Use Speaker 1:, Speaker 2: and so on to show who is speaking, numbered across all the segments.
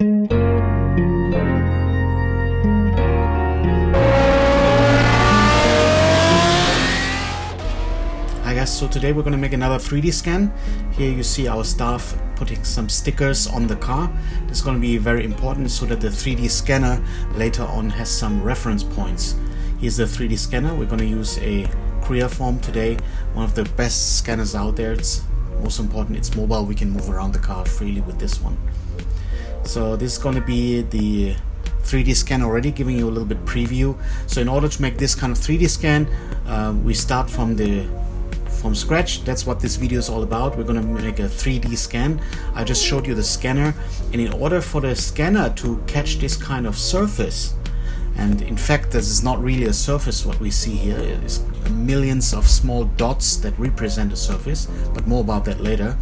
Speaker 1: Hi guys, so today we're going to make another 3D scan. Here you see our staff putting some stickers on the car. This is going to be very important so that the 3D scanner later on has some reference points. Here's the 3D scanner. We're going to use a Creaform today, one of the best scanners out there. It's most important, it's mobile. We can move around the car freely with this one. So this is going to be the 3D scan already, giving you a little bit preview. So in order to make this kind of 3D scan, we start from scratch. That's what this video is all about. We're going to make a 3D scan. I just showed you the scanner, and in order for the scanner to catch this kind of surface, and in fact this is not really a surface, what we see here is millions of small dots that represent a surface, but more about that later.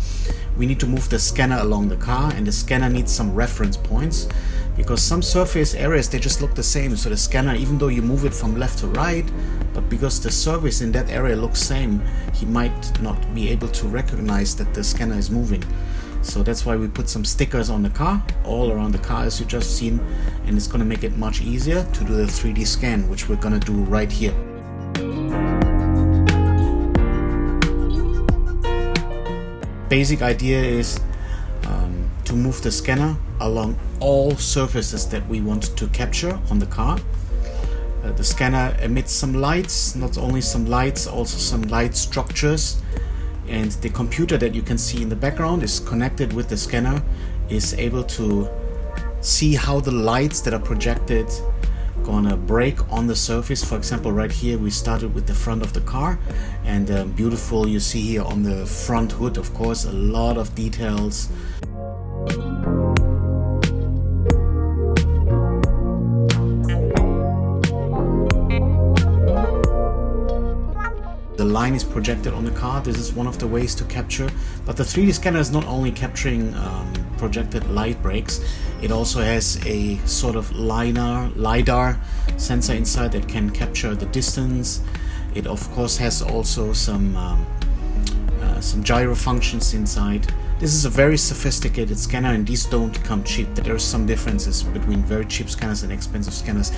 Speaker 1: We need to move the scanner along the car, and the scanner needs some reference points because some surface areas, they just look the same. So the scanner, even though you move it from left to right, but because the surface in that area looks same, he might not be able to recognize that the scanner is moving. So that's why we put some stickers on the car, all around the car as you just seen, and it's going to make it much easier to do the 3D scan, which we're going to do right here. Basic idea is to move the scanner along all surfaces that we want to capture on the car. The scanner emits some lights, not only some lights, also some light structures, and the computer that you can see in the background is connected with the scanner, is able to see how the lights that are projected gonna break on the surface. For example, right here we started with the front of the car, and beautiful, you see here on the front hood, of course, a lot of details. The line is projected on the car. This is one of the ways to capture, but the 3D scanner is not only capturing projected light breaks, it also has a sort of LiDAR sensor inside that can capture the distance. It of course has also some gyro functions inside. This is a very sophisticated scanner, and these don't come cheap. There are some differences between very cheap scanners and expensive scanners.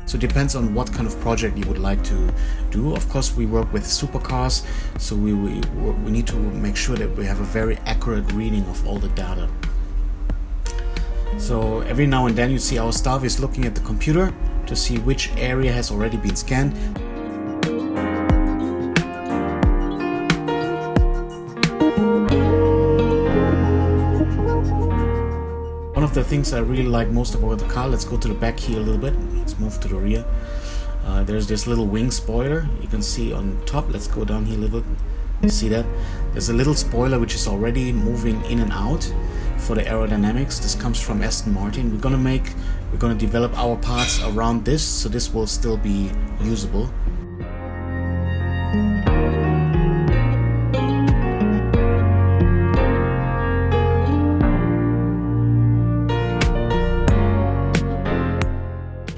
Speaker 1: So it depends on what kind of project you would like to do. Of course, we work with supercars, so we need to make sure that we have a very accurate reading of all the data. So every now and then you see our staff is looking at the computer to see which area has already been scanned. One of the things I really like most about the car, let's go to the back here a little bit, let's move to the rear. There's this little wing spoiler you can see on top. Let's go down here a little bit. You see that? There's a little spoiler which is already moving in and out for the aerodynamics. This comes from Aston Martin. We're gonna develop our parts around this, so this will still be usable.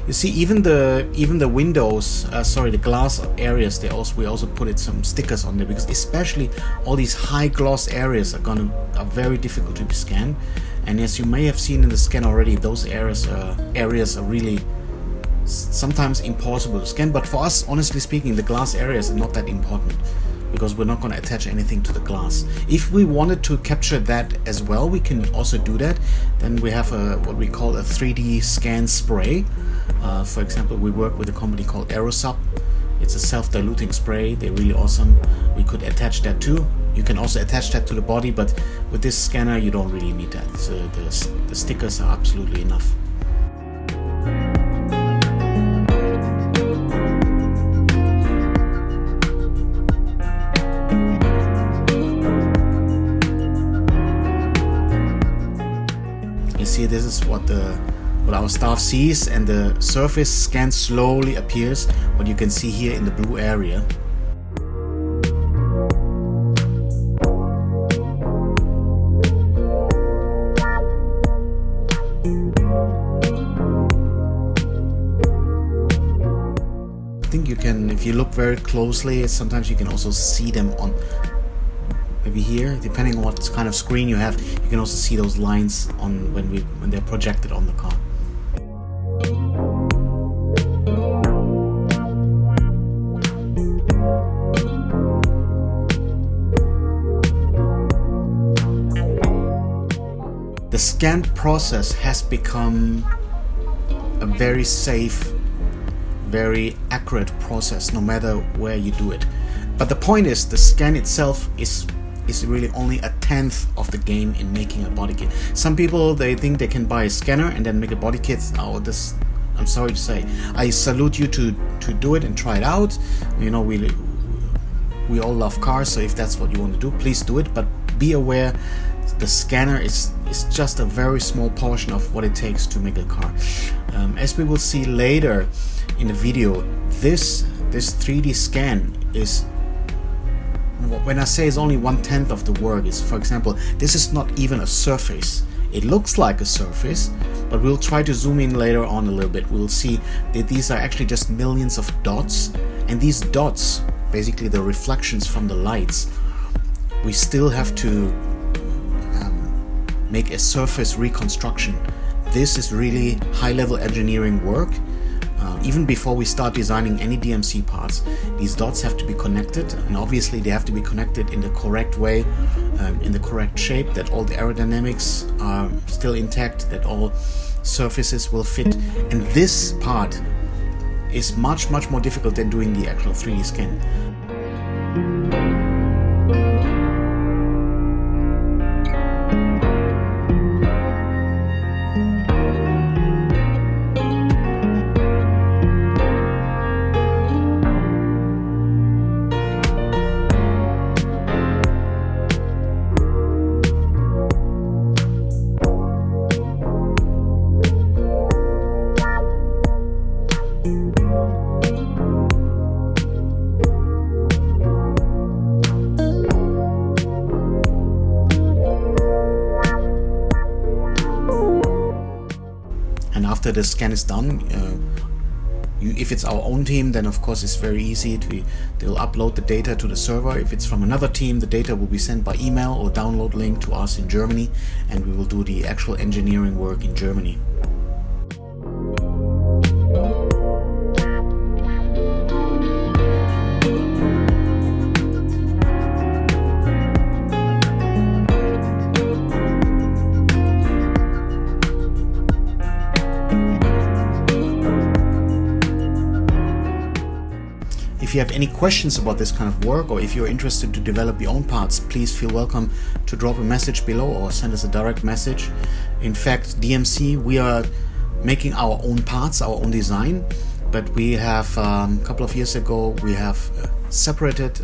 Speaker 1: You see, even the windows, the glass areas, we also put some stickers on there, because especially all these high gloss areas are very difficult to be scanned. And as you may have seen in the scan already, those areas are really sometimes impossible to scan. But for us, honestly speaking, the glass areas are not that important, because we're not going to attach anything to the glass. If we wanted to capture that as well, we can also do that. Then we have what we call a 3D scan spray. For example, we work with a company called Aero. It's a self-diluting spray. They're really awesome. We could attach that too. You can also attach that to the body, but with this scanner you don't really need that. So the stickers are absolutely enough. You see, this is what our staff sees, and the surface scan slowly appears, what you can see here in the blue area. can, if you look very closely, sometimes you can also see them on maybe here, depending on what kind of screen you have. You can also see those lines on when they're projected on the car. The scan process has become a very safe, very accurate process, no matter where you do it. But the point is, the scan itself is really only a tenth of the game in making a body kit. Some people, they think they can buy a scanner and then make a body kit. Oh, this, I'm sorry to say, I salute you to do it and try it out. You know, we all love cars, so if that's what you want to do, please do it. But be aware, the scanner is just a very small portion of what it takes to make a car. As we will see later in the video, this 3D scan is, when I say it's only 1/10 of the work, is, for example, this is not even a surface. It looks like a surface, but we'll try to zoom in later on a little bit. We'll see that these are actually just millions of dots, and these dots, basically the reflections from the lights, we still have to make a surface reconstruction. This is really high-level engineering work. Even before we start designing any DMC parts, these dots have to be connected, and obviously they have to be connected in the correct way, in the correct shape, that all the aerodynamics are still intact, that all surfaces will fit. And this part is much more difficult than doing the actual 3D scan. After the scan is done, if it's our own team, then of course it's very easy. They'll upload the data to the server. If it's from another team, the data will be sent by email or download link to us in Germany, and we will do the actual engineering work in Germany. If you have any questions about this kind of work, or if you're interested to develop your own parts, please feel welcome to drop a message below or send us a direct message. In fact, DMC, we are making our own parts, our own design, but we have, a couple of years ago, we have separated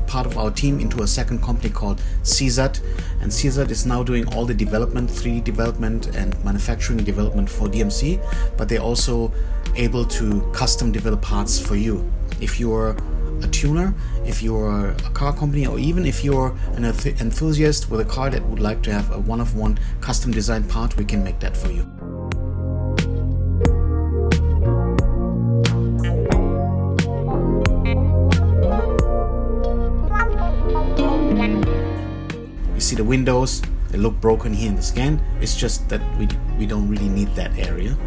Speaker 1: part of our team into a second company called CZAT, and CZAT is now doing all the development, 3D development and manufacturing development for DMC, but they're also able to custom develop parts for you. If you're a tuner, if you're a car company, or even if you're an enthusiast with a car that would like to have a one-of-one custom designed part, we can make that for you. You see the windows, they look broken here in the scan. It's just that we don't really need that area.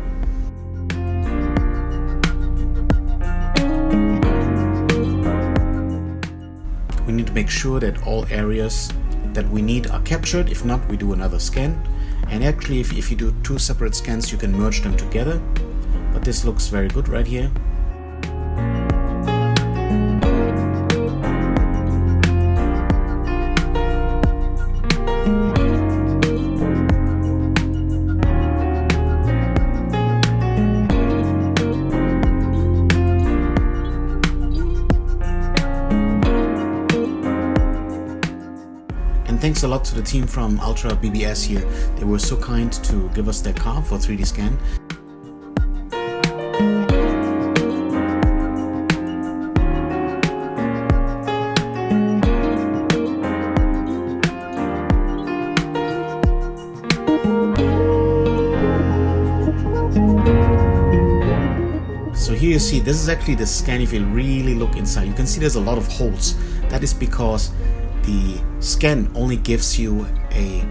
Speaker 1: We need to make sure that all areas that we need are captured. If not, we do another scan. And actually, if you do two separate scans, you can merge them together. But this looks very good right here. Thanks a lot to the team from Ultra BBS here. They were so kind to give us their car for 3D scan. So here you see, this is actually the scan. If you really look inside, you can see there's a lot of holes. That is because the scan only gives you a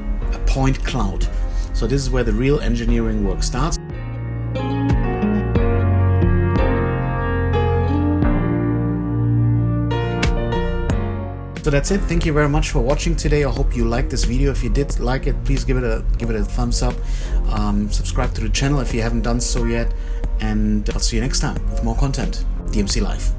Speaker 1: point cloud. So this is where the real engineering work starts. So that's it. Thank you very much for watching today. I hope you liked this video. If you did like it, please give it a thumbs up. Subscribe to the channel if you haven't done so yet, and I'll see you next time with more content. DMC Live.